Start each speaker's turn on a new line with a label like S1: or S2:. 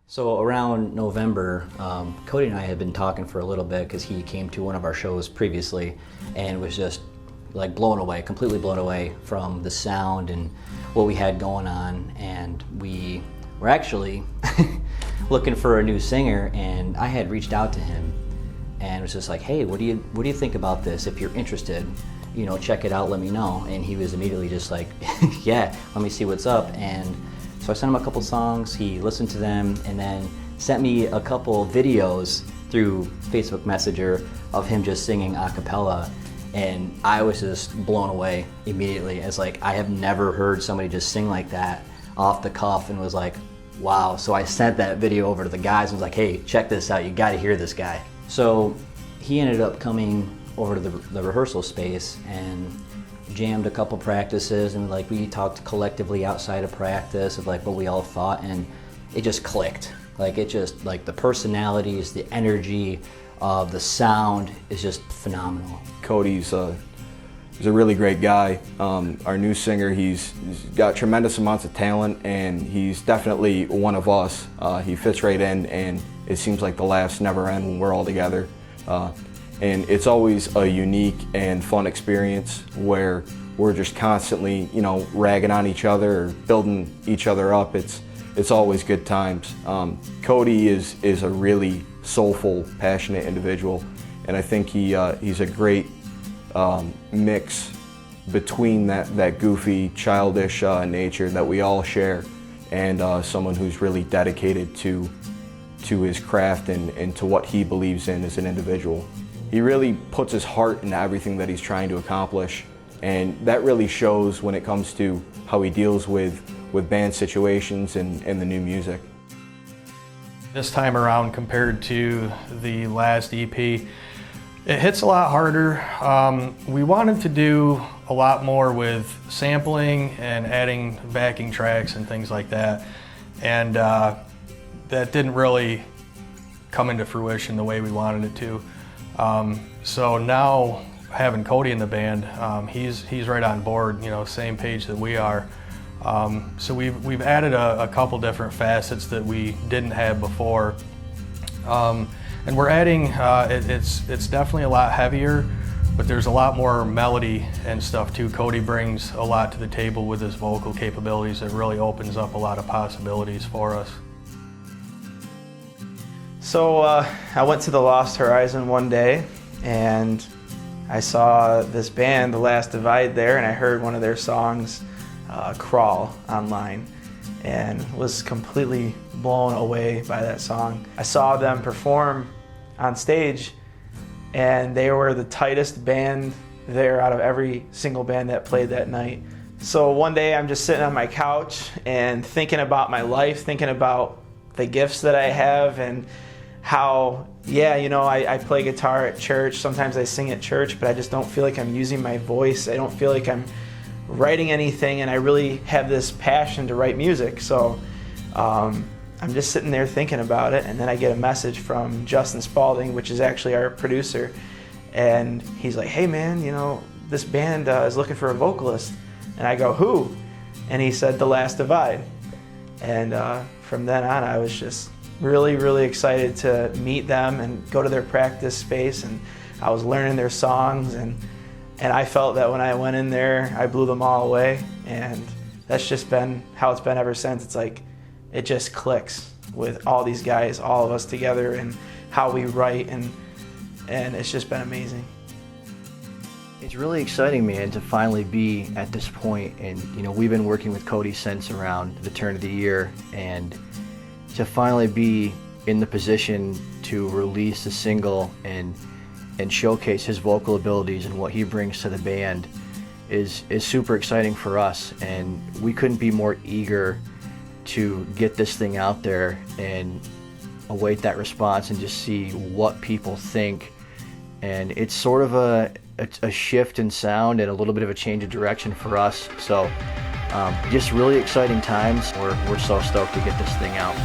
S1: So around November, Cody and I had been talking for a little bit because he came to one of our shows previously and was just like blown away, completely blown away from the sound and what we had going on. And we were actually looking for a new singer, and I had reached out to him and was just like, hey, what do you think about this? If you're interested, you know, check it out, let me know. And he was immediately just like, yeah, let me see what's up. And so I sent him a couple songs, he listened to them, and then sent me a couple videos through Facebook Messenger of him just singing a cappella. And I was just blown away immediately. It's like, I have never heard somebody just sing like that off the cuff, and was like, wow. So I sent that video over to the guys and was like, hey, check this out, you gotta hear this guy. So he ended up coming over to the rehearsal space and jammed a couple practices, and like we talked collectively outside of practice of like what we all thought, and it just clicked. Like it just, like the personalities, the energy of the sound is just phenomenal.
S2: Cody's he's a really great guy. Our new singer, he's got tremendous amounts of talent, and he's definitely one of us. He fits right in, and it seems like the laughs never end when we're all together. And it's always a unique and fun experience where we're just constantly, you know, ragging on each other or building each other up. It's always good times. Cody is a really soulful, passionate individual, and I think he's a great mix between that goofy, childish nature that we all share, and someone who's really dedicated to his craft and to what he believes in as an individual. He really puts his heart into everything that he's trying to accomplish, and that really shows when it comes to how he deals with band situations and the new music.
S3: This time around, compared to the last EP, it hits a lot harder. We wanted to do a lot more with sampling and adding backing tracks and things like that, and that didn't really come into fruition the way we wanted it to. So now having Cody in the band, he's right on board, you know, same page that we are. So we've added a couple different facets that we didn't have before, and we're adding. It's definitely a lot heavier, but there's a lot more melody and stuff too. Cody brings a lot to the table with his vocal capabilities. It really opens up a lot of possibilities for us.
S4: So I went to the Lost Horizon one day, and I saw this band, The Last Divide, there, and I heard one of their songs, Crawl, online, and was completely blown away by that song. I saw them perform on stage, and they were the tightest band there out of every single band that played that night. So one day I'm just sitting on my couch and thinking about my life, thinking about the gifts that I have, and how, yeah, you know, I play guitar at church, sometimes I sing at church, but I just don't feel like I'm using my voice. I don't feel like I'm writing anything, and I really have this passion to write music. So I'm just sitting there thinking about it, and then I get a message from Justin Spalding, which is actually our producer, and he's like, hey man, you know, this band is looking for a vocalist. And I go, who? And he said, The Last Divide. And from then on, I was just really excited to meet them and go to their practice space, and I was learning their songs, and I felt that when I went in there, I blew them all away, and that's just been how it's been ever since. It's like, it just clicks with all these guys, all of us together, and how we write, and it's just been amazing.
S1: It's really exciting, man, to finally be at this point. And you know, we've been working with Cody since around the turn of the year, and to finally be in the position to release a single and showcase his vocal abilities and what he brings to the band is super exciting for us, and we couldn't be more eager to get this thing out there and await that response and just see what people think. And it's sort of a shift in sound and a little bit of a change of direction for us. So just really exciting times. We're so stoked to get this thing out.